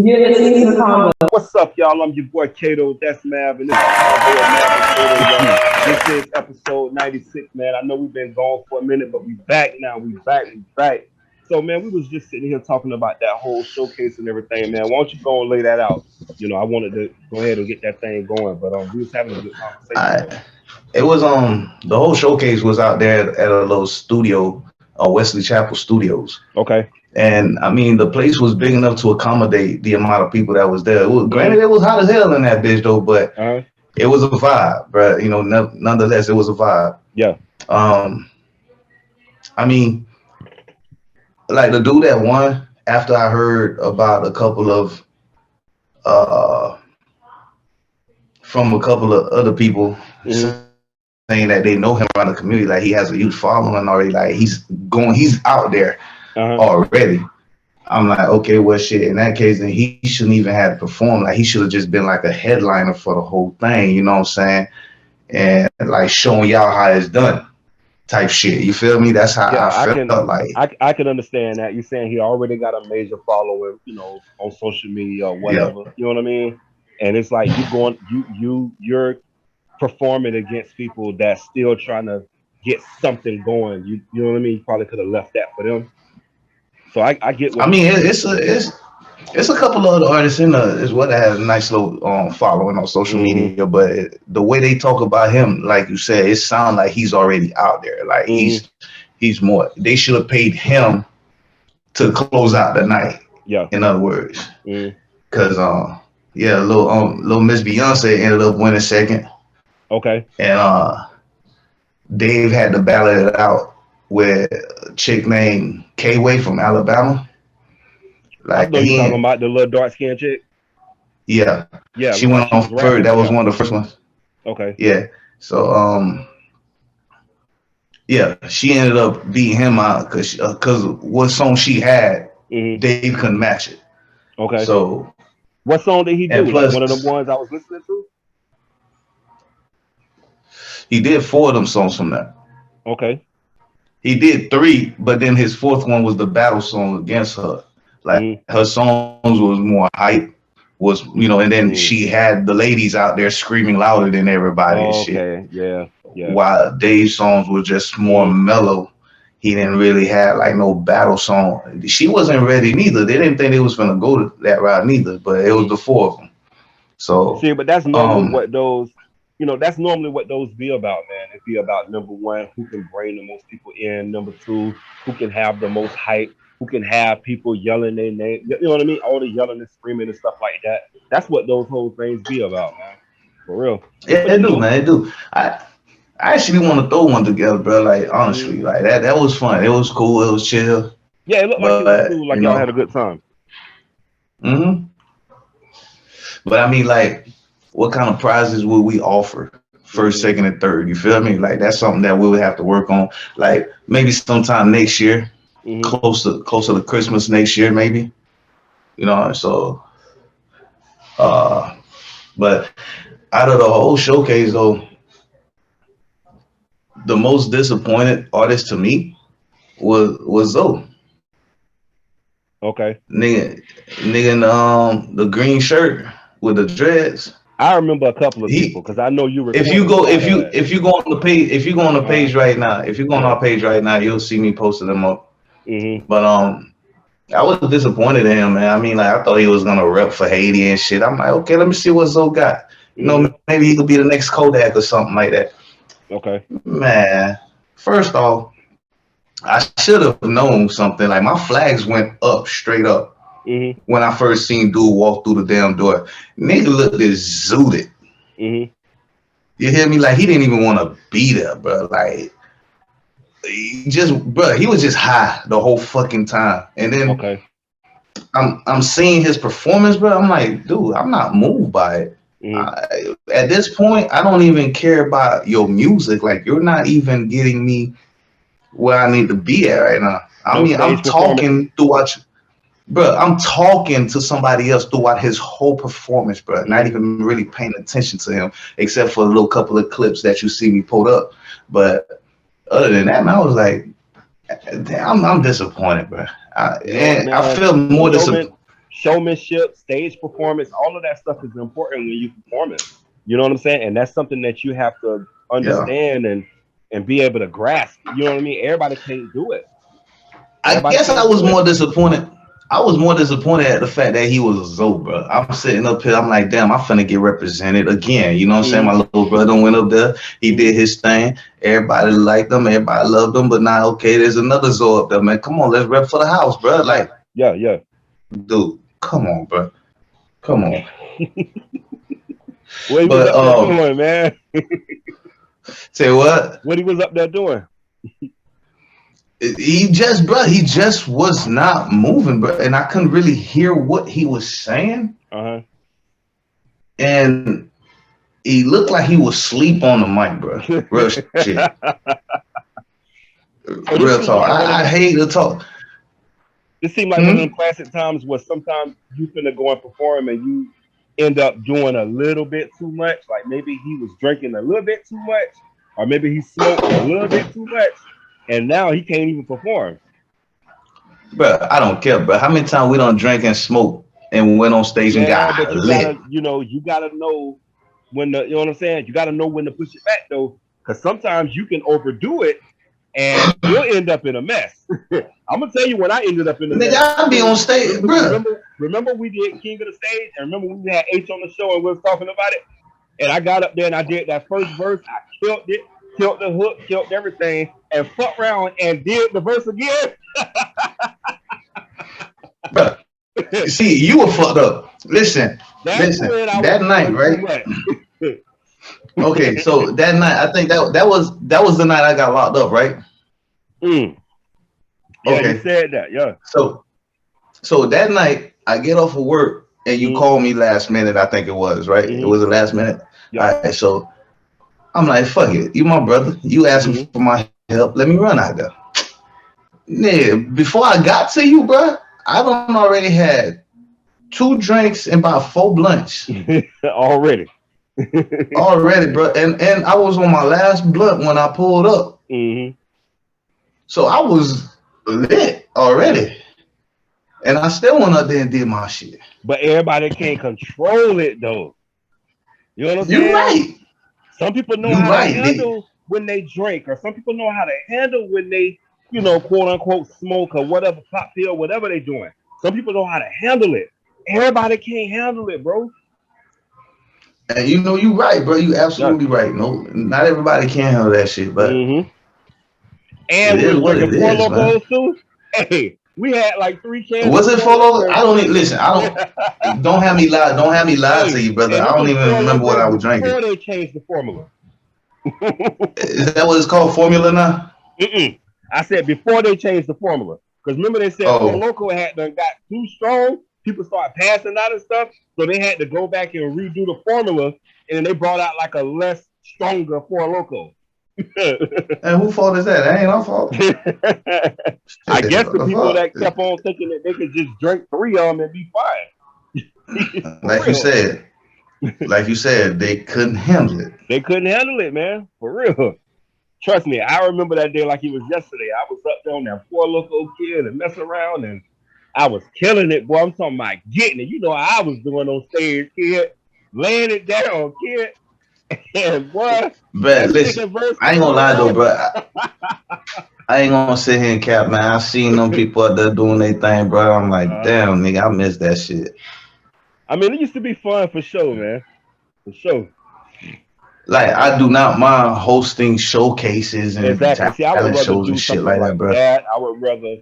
You're listening to the Convo. What's up, y'all? I'm your boy Kato. That's Mav, and this is Convo with Mav and Kato, y'all. This is episode 96, man. I know we've been gone for a minute, but we back now. We back. So, man, we was just sitting here talking about that whole showcase and everything, man. Why don't you go and lay that out? I wanted to go ahead and get that thing going, but we was having a good conversation though. I it was the whole showcase was out there at a little studio, Wesley Chapel Studios, Okay. and I mean the place was big enough to accommodate the amount of people that was there. Mm-hmm. Granted, it was hot as hell in that bitch though, but Uh-huh. it was a vibe, bro. Nonetheless, it was a vibe. Yeah. Um, I mean, like the dude that won after I heard about a couple of uh from a couple of other people Mm-hmm. saying that they know him around the community, like he has a huge following already, like he's out there Uh-huh. already. I'm like, okay, well, shit. In that case, then he shouldn't even have to perform. Like he should have just been like a headliner for the whole thing. You know what I'm saying? And like showing y'all how it's done, type shit. You feel me? That's how Yeah, I felt. Like, I can understand that. You're saying he already got a major following, on social media or yeah, whatever. You know what I mean? And it's like you're performing against people that's still trying to get something going. You know what I mean? You probably could have left that for them. So I get I what you're mean, saying. it's a couple of other artists in the as well that has a nice little following on social Hmm. media, but the way they talk about him, like you said, it sounds like he's already out there. Like Hmm. he's more. They should have paid him to close out the night. Yeah. In other words, Hmm. because yeah, little Miss Beyonce ended up winning second, Okay. and Dave had to battle it out with a chick named K Way from Alabama. I Like know you he, talking about the little dark skinned chick. yeah, Yeah, she looked like went she was on first. rapping. That was Yeah. one of the first ones. Okay. Yeah. So yeah, she ended up beating him out because what song she had, Hmm. Dave couldn't match it. Okay. So What song did he and do? Like one of them plus ones I was listening to? he did four of them songs from that. Okay. He did three, but then his fourth one was the battle song against her. Like Hmm. her songs was more hype, and then she Hmm. had the ladies out there screaming louder than everybody and shit. Okay. Yeah. Yeah. While Dave's songs were just more Hmm. mellow. He didn't really have like no battle song. She wasn't ready neither. They didn't think they was gonna go to that route neither. But it was Hmm. the four of them. So See, but that's normally um what that's normally what those be about, man. It be about number one, who can bring the most people in. Number two, who can have the most hype, who can have people yelling their name. You know what I mean? All the yelling and screaming and stuff like that. That's what those whole things be about, man. For real. yeah, But it do, man. It do. I actually want to throw one together, bro. Like mm, honestly, like that was fun. It was cool. It was chill. yeah, it looked like it was But cool, like y'all had a good time. hmm but I mean, like, what kind of prizes would we offer? First, Hmm. second, and third. You feel me? Like that's something that we would have to work on. Like maybe sometime next year, Hmm. closer to Christmas next year, maybe. So uh but out of the whole showcase though, the most disappointed artist to me was Zoe. Okay. Nigga in the green shirt with the dreads. I remember a couple of people He because I know you if you recorded go what I had. if you go on the page if you go on the Uh, page right now, if you go on yeah. our page right now, you'll see me posting them up. Hmm. But I was disappointed in him, man. I mean, like I thought he was gonna rep for Haiti and shit. I'm like, okay, let me see what Zoe got. Hmm. Maybe he could be the next Kodak or something like that. Okay. Man, first off, I should have known something. Like my flags went up straight up Hmm. when I first seen dude walk through the damn door. Nigga looked exuded. Hmm. You hear me? Like he didn't even want to be there, bro. Like he was just high the whole fucking time. And then Okay. I'm seeing his performance, bro. I'm like, dude, I'm not moved by it. Hmm. At this point, I don't even care about your music. Like you're not even getting me where I need to be at right now. I No mean, I'm stage performance. talking throughout, bro. I'm talking to somebody else throughout his whole performance, bro. Not Hmm. even really paying attention to him, except for a little couple of clips that you see me pulled up. But other than that, man, I was like, damn, I'm disappointed, bro. You know what, And I man? feel more No man, disappointed. showmanship, stage performance, all of that stuff is important when you performing. You know what I'm saying? And that's something that you have to Yeah. understand and be able to grasp. You know what I mean? Everybody can't do it. I Everybody guess I can't was do it. more disappointed. I was more disappointed at the fact that he was a Zoe, bro. I'm sitting up here. I'm like, damn, I'm finna get represented again. You know what I'm saying? Hmm. My little brother went up there. He Hmm. did his thing. Everybody liked him. Everybody loved him. But now, okay, there's another Zoe up there, man. Come on, let's rep for the house, bro. Yeah, Like, yeah, yeah. dude, come on, bro. Come on. What he was But up there doing, man? say what? What he was up there doing? He just, bro, he just was not moving, bro, and I couldn't really hear what he was saying, Uh huh. and he looked like he was asleep on the mic, bro. Real shit, So this real seemed talk. like one of I them. hate to talk. This seemed like one of them Hmm? classic times where sometimes you finna go and perform and you end up doing a little bit too much. Like maybe he was drinking a little bit too much, or maybe he smoked a little bit too much, and now he can't even perform. Bro, I don't care, bro. How many times we don't drink and smoke and went on stage and Yeah, got but lit? you gotta know when you know what I'm saying. You gotta know when to push it back though, because sometimes you can overdo it and you'll end up in a mess. I'm gonna tell you when I ended up in a mess. Nigga, I be So on stage, bro. remember we did King of the Stage, and remember we had H on the show and we was talking about it. And I got up there and I did that first verse. I killed it, killed the hook, killed everything, and fucked around and did the verse again. Bro, see, you were fucked up. Listen, That's listen. when I was That night, doing too right? much. Okay, so that night, I think that was the night I got locked up, right? Mm. Yeah, you Okay, said that. Yeah. so that night I get off of work and you Mm-hmm. call me last minute. I think it was right. It Mm-hmm. was the last minute. Yeah. All right, so I'm like, fuck it. You my brother. You asking Mm-hmm. for my help. Let me run out there. Nigga, before I got to you, bro, I done already had two drinks and about four blunts Already. already, bro. And I was on my last blunt when I pulled up. Hmm. So I was lit already. And I still went up there and did my shit. But everybody can't control it though. You know what I'm You saying? right. Some people know You how to right. handle when they drink, or some people know how to handle when they, quote unquote, smoke or whatever, pop pill, whatever they doing. Some people know how to handle it. Everybody can't handle it, bro. And you know you right, bro. You Yeah. absolutely right. No, not everybody can handle that shit, but Hmm. it And we is was what drinking it four is, man. locos too. Hey, we had like 3 cans Was of it four Follow? locos. I don't listen. I don't have me lie. Don't have me lie to Hey, you, brother. and I this don't was even four remember what locos I was drinking. before they changed the formula. Is that what it's called? Formula now? Mm-mm. I said before they changed the formula. Because remember they said Four Oh, Loco had done got too strong. People started passing out and stuff. So they had to go back and redo the formula. And then they brought out like a less stronger Four Loco. and who fault is that? That ain't our fault. I Shit, guess what the the people fuck? that kept on thinking that they could just drink three of them and be fine. For Like you real. said, they couldn't handle it. They couldn't handle it, man. For real. Trust me, I remember that day like it was yesterday. I was up there on that Four Loco kid and messing around and I was killing it, boy. I'm talking about getting it. You know how I was doing on stage, kid. Laying it down, kid. And boy, But that listen, second verse I ain't came gonna lie though, around. bro. I ain't gonna sit here and cap, man. I seen them people out there doing their thing, bro. I'm like, uh, damn, nigga, I miss that shit. I mean, it used to be fun for sure, man. For sure. Like, I do not mind hosting showcases and Exactly. See, I talent would rather shows and do shit something like that, like bro. that. I would rather,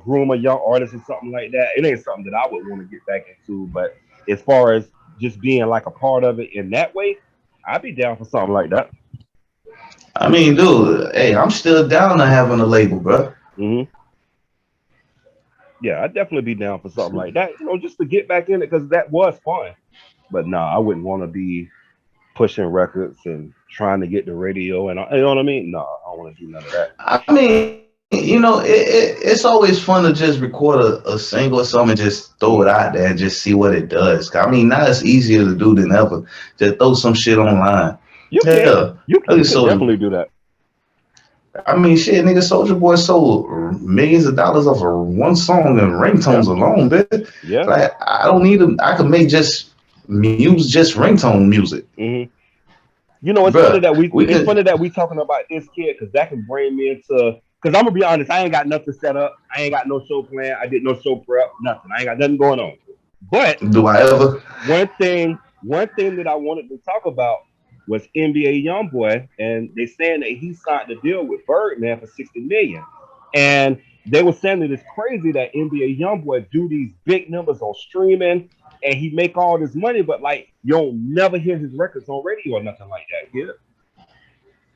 groom a young artist or something like that. It ain't something that I would want to get back into. But as far as just being like a part of it in that way, I'd be down for something like that. I mean, dude, hey, I'm still down to having a label, bro. Hmm. Yeah, I'd definitely be down for something like that. Just to get back in it because that was fun. But nah, I wouldn't want to be pushing records and trying to get the radio and you know what I mean. No, I don't want to do none of that. I mean, it's always fun to just record a single or something and just throw it Hmm. out there and just see what it does. I mean, now it's easier to do than ever. Just throw some shit online. You can, Hell, you okay, can so definitely do that. I mean, shit, nigga, Soldier Boy sold millions of dollars off of one song and ringtones Yeah, alone, bitch. yeah. Like, I don't need them. I could make just ringtone music, Hmm. You know, bruh. We it's could funny that we talking about this kid because that can bring me into because I'm gonna be honest, I ain't got nothing set up. I ain't got no show plan. I did no show prep, nothing. I ain't got nothing going on. But do I ever? one thing that I wanted to talk about was NBA YoungBoy, and they saying that he signed a deal with Birdman for 60 million, and they were saying that it's crazy that NBA YoungBoy do these big numbers on streaming, and he make all this money, but like you don't never hear his records on radio or nothing like that. Yeah,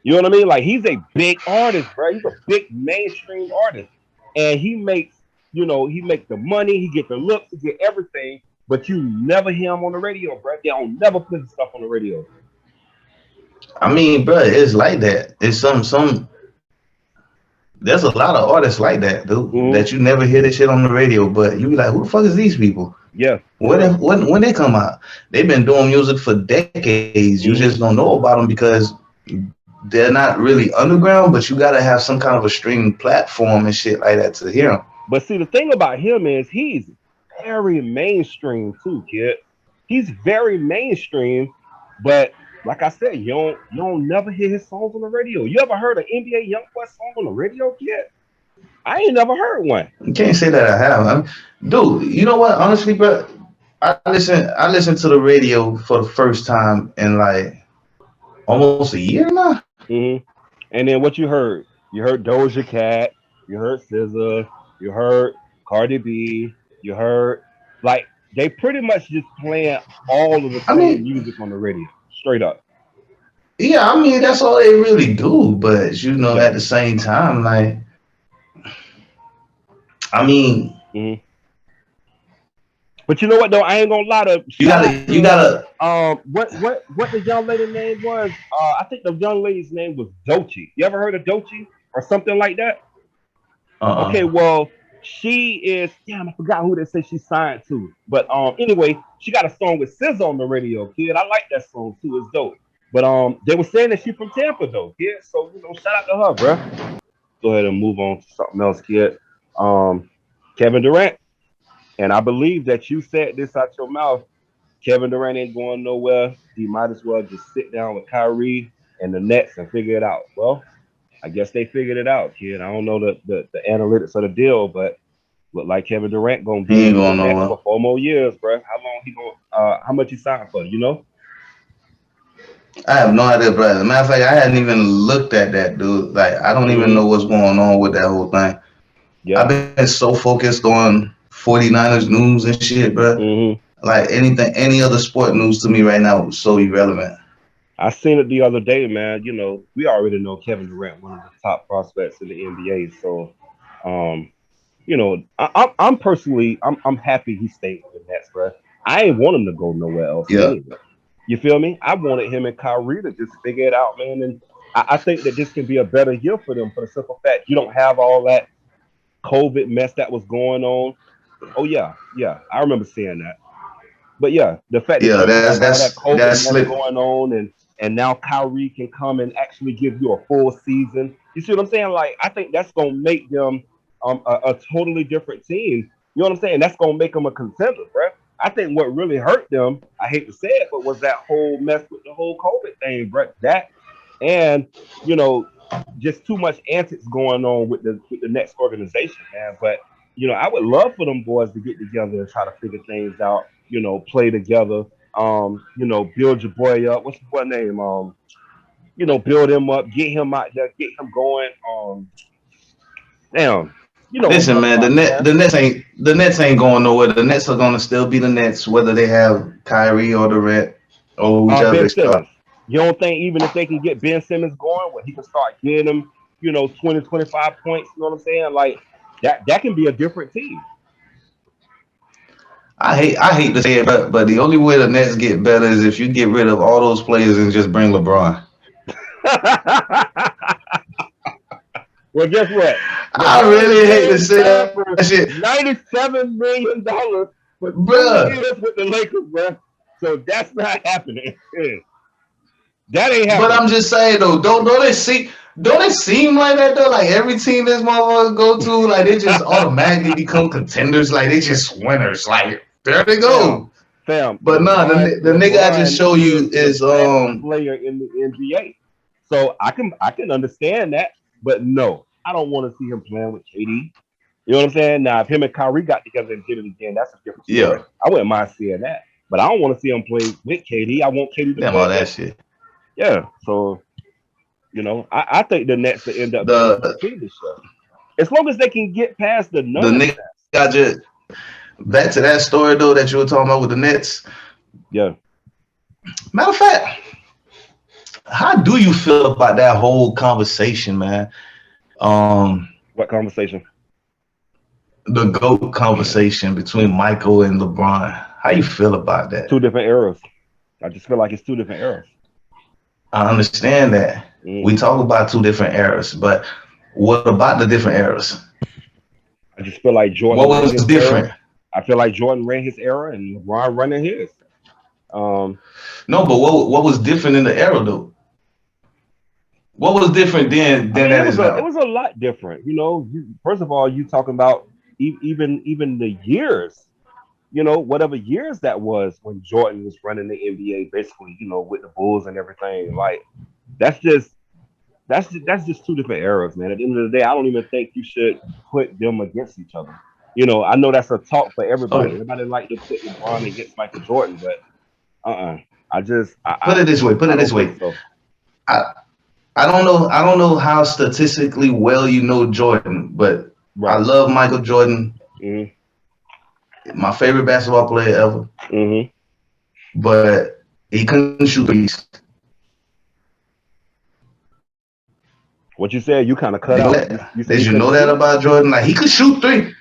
you know what I mean? Like he's a big artist, bro. He's a big mainstream artist, and he makes the money, he get the looks, he get everything, but you never hear him on the radio, bro. They don't never put his stuff on the radio. I mean, bruh, it's like that. It's some. There's a lot of artists like that, dude. Hmm. That you never hear this shit on the radio, but you be like, who the fuck is these people? Yeah, for real. When they come out, they've been doing music for decades. You just don't Hmm. know about them because they're not really underground, but you gotta have some kind of a streaming platform and shit like that to hear them. But see, the thing about him is he's very mainstream too, kid. He's very mainstream, but like I said, you don't never hear his songs on the radio. You ever heard an NBA YoungBoy song on the radio, kid? I ain't never heard one. You can't say that I have. I mean, dude, you know what? Honestly, bro, I listen to the radio for the first time in like almost a year now. Hmm. And then what you heard? You heard Doja Cat, you heard SZA, you heard Cardi B, you heard like they pretty much just playing all of the I same mean, music on the radio, straight up. yeah, I mean that's all they really do. But you know, Yeah. at the same time, like, I mean, Hmm. But you know what though? I ain't gonna lie to shout out you to gotta, what the young lady name was. I think the young lady's name was Dochi. You ever heard of Dochi or something like that? Okay, uh, well, she is. Damn, I forgot who they say she signed to. But anyway, she got a song with SZA on the radio, kid. I like that song too. It's dope. But they were saying that she from Tampa though, kid. So shout out to her, bruh. Go ahead and move on to something else, kid. Um, Kevin Durant, and I believe that you said this out your mouth. Kevin Durant ain't going nowhere. He might as well just sit down with Kyrie and the Nets and figure it out. Well, I guess they figured it out, kid. I don't know the analytics of the deal, but look like Kevin Durant gonna he be ain't with the going Nets nowhere. for 4 more years, bro. How long he gonna? How much he signed for? You know? I have no idea, brother. Matter of fact, I hadn't even looked at that, dude. Like, I don't even Hmm. know what's going on with that whole thing. I've Yeah. been so focused on 49ers news and shit, bro. Hmm. Like anything, any other sport news to me right now is so irrelevant. I seen it the other day, man. We already know Kevin Durant, one of the top prospects in the NBA. So, um, I'm personally, I'm happy he stayed with the Nets, bro. I ain't want him to go nowhere else Yeah, anyway. You feel me? I wanted him and Kyrie to just figure it out, man. And I think that this can be a better year for them for the simple fact you don't have all that COVID mess that was going on. Oh yeah, yeah, I remember seeing that. But yeah, the fact that yeah. you don't That's have all that that's COVID that's mess slip. going on, and now Kyrie can come and actually give you a full season. You see what I'm saying? Like I think that's gonna make them a totally different team. You know what I'm saying? That's gonna make them a contender, bro. I think what really hurt them, I hate to say it, but was that whole mess with the whole COVID thing, bro. That and you know just too much antics going on with the next organization, man. But I would love for them boys to get together and try to figure things out. Play together. Build your boy up. What's your boy name? Build him up, get him out there, get him going. Damn, you know what I'm Listen, talking man. about, man. The Nets ain't going nowhere. The Nets are gonna still be the Nets, whether they have Kyrie or Durant or whichever they Ben start. Simmons. You don't think even if they can get Ben Simmons going, where he can start getting them, 20, 25 points, you know what I'm saying? Like that can be a different team. I hate to say it, but the only way the Nets get better is if you get rid of all those players and just bring LeBron. Well, guess what? I LeBron really hate to just say signed that for shit, $97 million for two bruh. years with the Lakers, bro. So that's not happening. That ain't But happening. I'm just saying though, don't they see? Don't it seem like that though? Like every team this motherfucker go to, like they just automatically become contenders. Like they just winners. Like there they go. Fam, fam, But nah, the nigga I just LeBron show you is the is best player in the NBA. So I can understand that, but no, I don't want to see him playing with KD. You know what I'm saying? Now, if him and Kyrie got together and did it again, that's a different story. yeah, I wouldn't mind seeing that, but I don't want to see him play with KD. I want KD to damn play all that against him. shit. Yeah, so I think the Nets will end up being a good The team this year, as long as they can get past the the nigga nonsense. I just back to that story though that you were talking about with the Nets. Yeah, Matter of fact, how do you feel about that whole conversation, man? Um, what conversation? the GOAT conversation between Michael and LeBron. How you feel about that? Two different eras. I just feel like it's two different eras. I understand that. We Hmm. talk about two different eras, but what about the different eras? I just feel like What Jordan ran was his era. different? I feel like Jordan ran his era and LeBron running his. Um, No, but what was different in the era though? What was different then I than mean, that is it now? was a lot different. First of all, you talking about even the years. Whatever years that was when Jordan was running the NBA, basically, with the Bulls and everything. Like that's just that's just two different eras, man. At the end of the day, I don't even think you should put them against each other. I know that's a talk for everybody. Okay, Everybody like to put LeBron against Michael Jordan, but I just put it this way. Put I it this don't think way. so. I I don't know. I don't know how statistically well you know Jordan, but I Right. love Michael Jordan, Mm-hmm. my favorite basketball player ever. Mm-hmm. But he couldn't shoot threes. What you said, you kind of Did cut you know out. that? You said Did he you know couldn't that shoot. about Jordan? Like he could shoot three.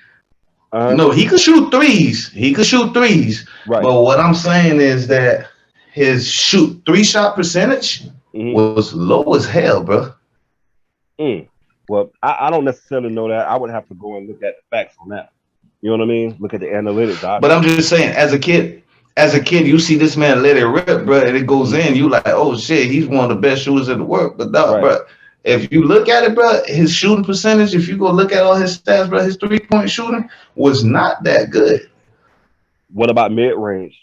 Uh huh. No, he could shoot threes. He could shoot threes. Right. But what I'm saying is that his shoot three shot percentage Mm-hmm. was low as hell, bro. Mm. Well, I don't necessarily know that. I would have to go and look at the facts on that. You know what I mean? Look at the analytics, But I'm obviously. just saying, as a kid, you see this man let it rip, bro, and it goes Mm. in. You like, oh shit, he's one of the best shooters in the world. But no, Right. bro, if you look at it, bro, his shooting percentage, if you go look at all his stats, bro, his 3 point shooting was not that good. What about mid range?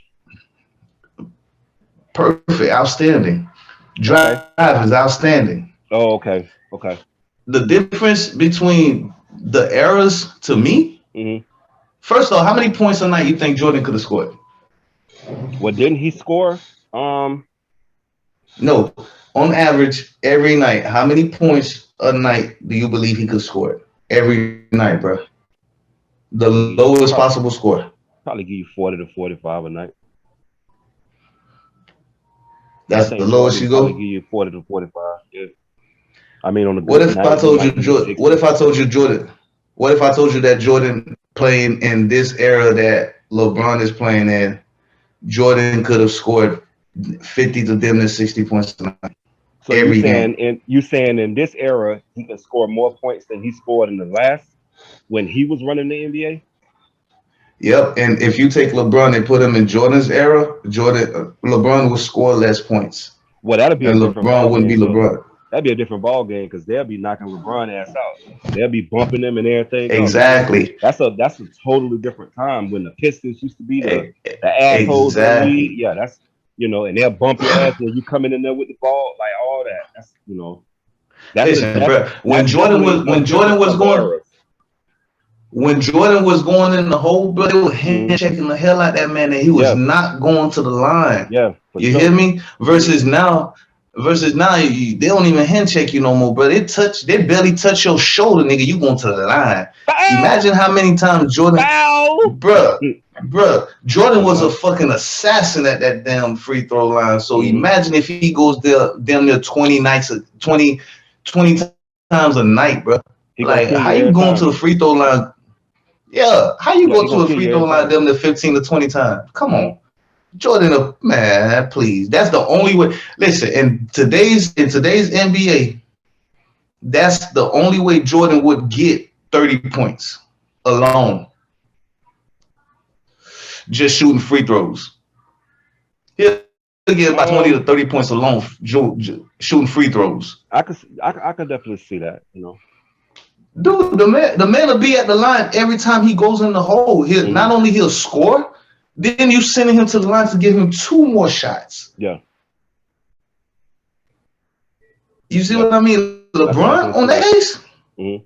Perfect, outstanding. Okay. Drive is outstanding. Oh, okay. Okay. The difference between the eras to me, Hmm. first off, how many points a night you think Jordan could have scored? Well, didn't he score? Um, No, on average, every night, how many points a night do you believe he could score? Every night, bro. The probably give you lowest probably, possible score. probably give you 40 to 45 a night. I That's the think Jordan lowest would you probably give go. you 40 to 45. Yeah. I mean, on a What good if I night, he told you might give you Jordan? What if 60. I told you Jordan? What if I told you that Jordan playing in this era that LeBron is playing in, Jordan could have scored 50 to them to 60 points a night So every game. you saying in this era he can score more points than he scored in the last when he was running the NBA? Yep, and if you take LeBron and put him in Jordan's era, LeBron will score less points, Well, that'll be a and different LeBron ball wouldn't be game though. LeBron. That'd be a different ball game because they'll be knocking LeBron ass out. They'll be bumping them and everything else. Exactly. That's a totally different time when the Pistons used to be E- the assholes of the league. Exactly. Yeah, that's and they'll bump your ass when you coming in there with the ball, like all that. That's that's a Listen, bro. that's definitely a difference of eras. When Jordan was going in the hole, bro, they were hand Mm, checking the hell out that man, and he was yeah, not going to the line. yeah, for You hear sure. me? Hmm. Versus now, they don't even hand check you no more, bro. They barely touch your shoulder, nigga. You going to the line? Foul, Imagine how many times Jordan, foul. bruh, Jordan was a Uh-huh. fucking assassin at that damn free throw line. So Hmm. imagine if he goes there damn near 20 nights, 20 times a night, bro. He gonna Like, kill how you you every going to time. the free throw line? Yeah, how you Yeah, go he to gonna a kill free you throw every line time. them to 15 to 20 times? Come Hmm. on. Jordan, man, please. That's the only way. Listen, in today's NBA, that's the only way Jordan would get 30 points alone, just shooting free throws. He'll get about 20 to Um, 30 points alone shooting free throws. I could definitely see that. You know. Dude, the man will be at the line every time he goes in the hole. He'll Hmm. not only he'll score, then you sending him to the line to give him two more shots. Yeah. You see Yeah. what I mean? I could LeBron definitely on see the that. ace. Hmm.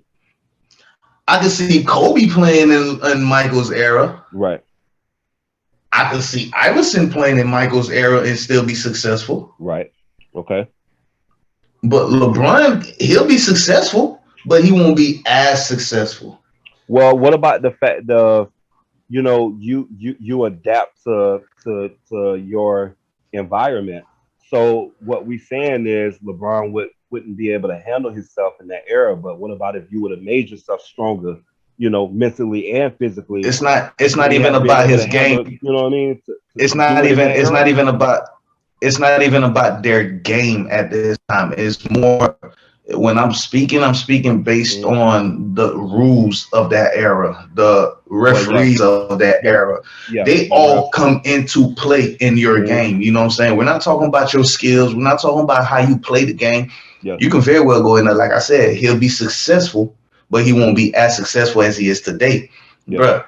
I could see Kobe playing in Michael's era. Right. I could see Iverson playing in Michael's era and still be successful. Right. Okay. But LeBron, he'll be successful, but he won't be as successful. Well, what about the fact of you adapt to your environment. So what we saying is LeBron wouldn't be able to handle himself in that era. But what about if you would have made yourself stronger, mentally and physically? It's Would not he even have been about able his to handle, game. what I mean, It's to do not it in even that era? it's not even about their game at this time. It's more when I'm speaking based Mm. on the rules of that era, the Well, yeah, referees of that the era. yeah, They the all refs. come into play in your Mm. game. You know what I'm saying? We're not talking about your skills. We're not talking about how you play the game. Yeah, You can very well go in there, like I said, he'll be successful, but he won't be as successful as he is today. yeah. Bruh,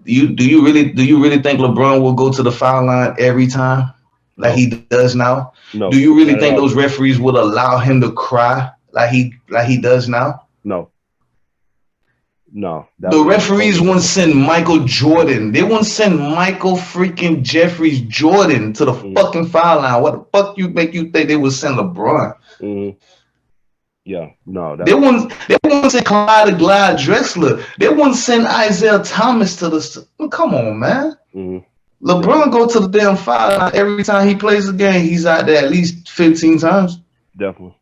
do you really think LeBron will go to the foul line every time like No, he does now? Do no, you really not at think those all. referees would allow him to cry like he does now? No, no, that The would be referees totally wouldn't different. send Michael Jordan. They wouldn't send Michael freaking Jeffries Jordan to the Mm. fucking foul line. What the fuck you make you think they would send LeBron? Mm. Yeah, no, They that. wouldn't. They wouldn't send Clyde Glide Drexler. They wouldn't send Isaiah Thomas to the. Come on, man. Mm. LeBron Definitely, go to the damn foul line every time he plays a game. He's out there at least 15 times. definitely.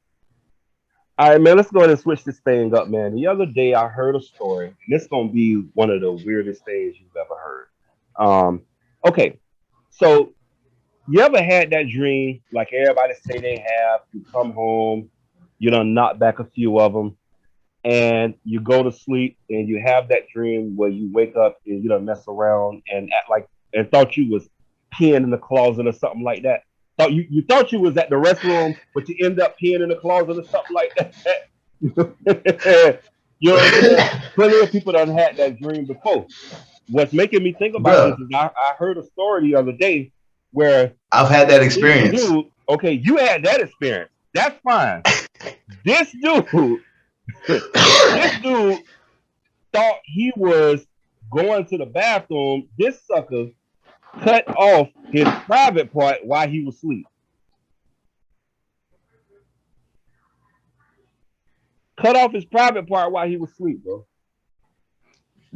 All right, man. Let's go ahead and switch this thing up, man. The other day, I heard a story. And this gonna be one of the weirdest things you've ever heard. Okay, so you ever had that dream, like everybody say they have? You come home, you done knock back a few of them, and you go to sleep, and you have that dream where you wake up and you done mess around and act like and thought you was peeing in the closet or something like that. You thought you was at the restroom, but you end up peeing in the closet or something like that. You know what I'm saying? Plenty of people done had that dream before. What's making me think about this Bruh, is I heard a story the other day where I've had that this experience. dude, okay, you had that experience. That's fine. This dude, this dude thought he was going to the bathroom. This sucker cut off his private part while he was asleep. Cut off his private part while he was asleep, bro.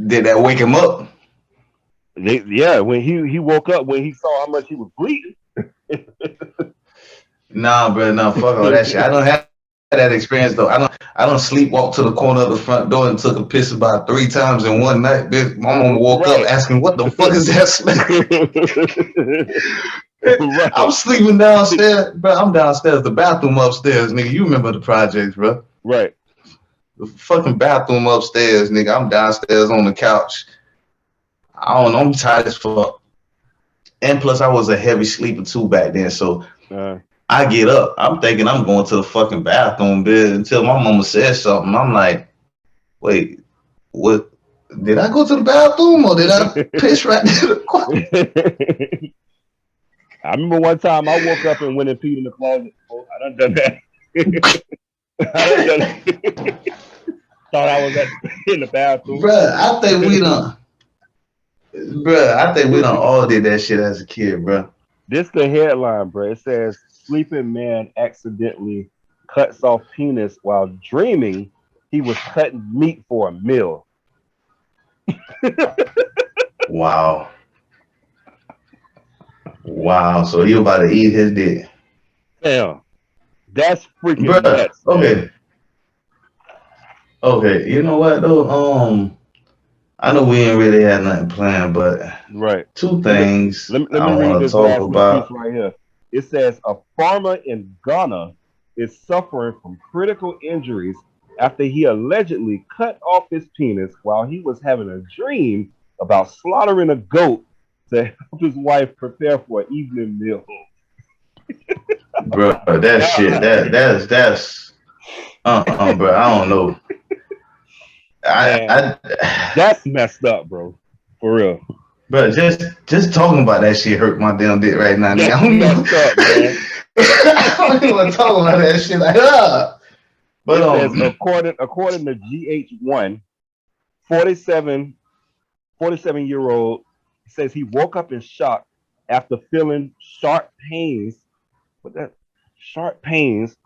Did that wake him up? Yeah, when he woke up when he saw how much he was bleeding. Nah, bro, nah, fuck all that shit. I don't have that experience though. I don't sleepwalk to the corner of the front door and took a piss about 3 times in one night. Bitch, my mom woke up Right. asking, "What the fuck is that smell?" I'm Right. sleeping downstairs, bro. I'm downstairs. The bathroom upstairs, nigga. You remember the projects, bro? Right. The fucking bathroom upstairs, nigga. I'm downstairs on the couch. I don't know. I'm tired as fuck. And plus, I was a heavy sleeper too back then. So Uh, I get up. I'm thinking I'm going to the fucking bathroom, bitch, until my mama said something. I'm like, wait, what? Did I go to the bathroom or did I piss right near the corner? I remember one time I woke up and went and peed in the closet. Oh, I done that. I done thought I was in the bathroom. Bruh, I think we done. Bruh, I think we done all did that shit as a kid, bruh. This the headline, bro. It says sleeping man accidentally cuts off penis while dreaming he was cutting meat for a meal. Wow. Wow. So you about to eat his dick. Damn, that's freaking Bruh, nuts, man. okay. Okay. You know what though? I know we ain't really had nothing planned, but Right. two Let me things let me I read want to this talk last little piece about. right here. It says a farmer in Ghana is suffering from critical injuries after he allegedly cut off his penis while he was having a dream about slaughtering a goat to help his wife prepare for an evening meal. bro. That shit. That's bro. I don't know. Man, that's messed up, bro. For real. Bro, just talking about that shit hurt my damn dick right now, nigga. That's messed up, man. I don't even want to talk about that shit like But it says according to GH1, 47-year-old says he woke up in shock after feeling sharp pains. What that sharp pains?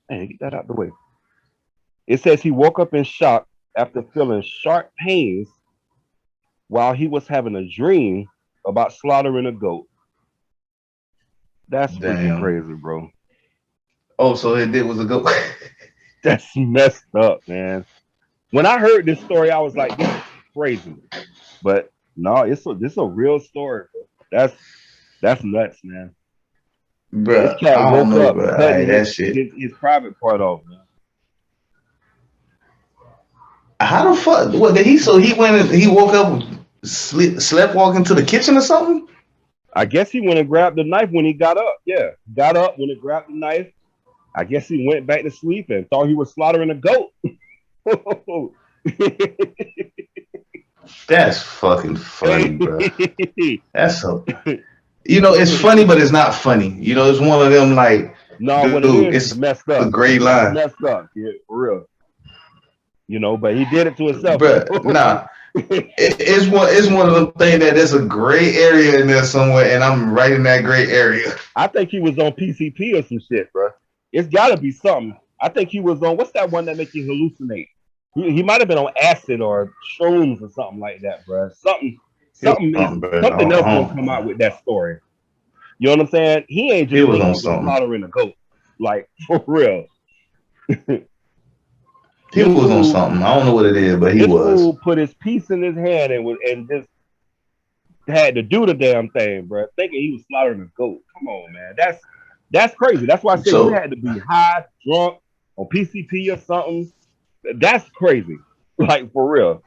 Man, get that out the way. It says he woke up in shock after feeling sharp pains while he was having a dream about slaughtering a goat. That's freaking crazy, bro. Oh, so it was a goat. That's messed up, man. When I heard this story, I was like, this is crazy. But no, this a real story, bro. That's nuts, man. Bro, this cat I don't woke know, up bro. cutting that shit. His private part off, man. How the fuck? What did he? So he went and he woke up, slept, walked into the kitchen or something. I guess he went and grabbed the knife when he got up. Yeah, got up when he grabbed the knife. I guess he went back to sleep and thought he was slaughtering a goat. That's fucking funny, bro. That's so. You know, it's funny, but it's not funny. You know, it's one of them like. No, what it is, it's messed up. A gray line. Messed up, yeah, for real. You know, but he did it to himself. But nah, it's one of them things that there's a gray area in there somewhere, and I'm right in that gray area. I think he was on PCP or some shit, bro. It's got to be something. I think he was on what's that one that make you hallucinate? He might have been on acid or shrooms or something like that, bro. Something else gonna come out with that story. You know what I'm saying? He ain't just was on something. Slaughtering a goat, like for real. He was on something. I don't know what it is, but he was. Fool put his piece in his hand and just had to do the damn thing, bro. Thinking he was slaughtering a goat. Come on, man. That's crazy. That's why I said you had to be high, drunk, on PCP or something. That's crazy. Like for real.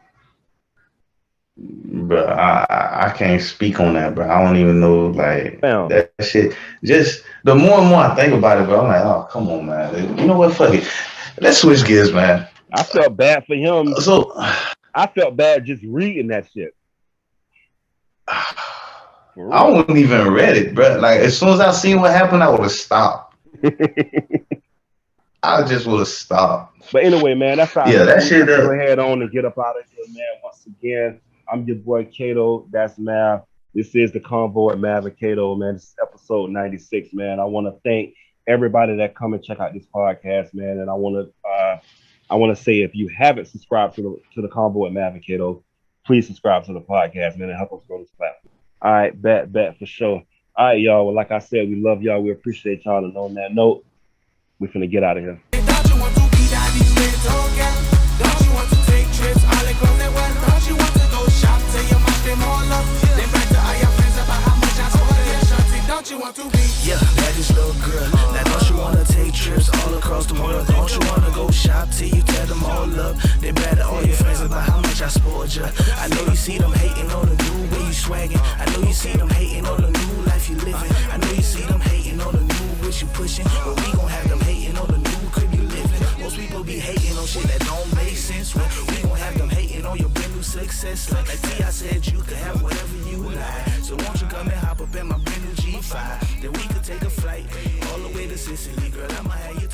But I can't speak on that, bro. I don't even know like that shit. Just the more and more I think about it, bro, I'm like, oh come on, man. You know what? Fuck it. Let's switch gears, man. I felt bad for him. So I felt bad just reading that shit. I wouldn't even read it, bro. Like as soon as I seen what happened, I would have stopped. I just would have stopped. But anyway, man, that's how that shit. Go ahead on and get up out of here, man. Once again, I'm your boy Kato. That's Mav. This is the Convo at Mav and Kato, man. This is episode 96, man. I want to thank everybody that come and check out this podcast, man. And I want to say if you haven't subscribed to the Convo at Mav and Kato, please subscribe to the podcast, man, and help us grow this platform. All right, bet for sure. All right, y'all. Well, like I said, we love y'all. We appreciate y'all. And on that note, we're finna get out of here. Yeah, baddest little girl. Now don't you wanna take trips all across the world? Don't you wanna go shop till you tear them all up? They better all your friends about how much I spoiled ya. I know you see them hating on the new way you swagging. I know you see them hating on the new life you living. I know you see them hating on the new which you pushing. But we gon' have them hating on the new crib you living. Most people be hating on shit that don't make sense. Well, we gon' have them hating on your brand new success. Like T.I. said, you can have whatever you like. So won't you come and hop up in my brand new G5? Then we could take a flight all the way to Sicily, girl. I'ma have you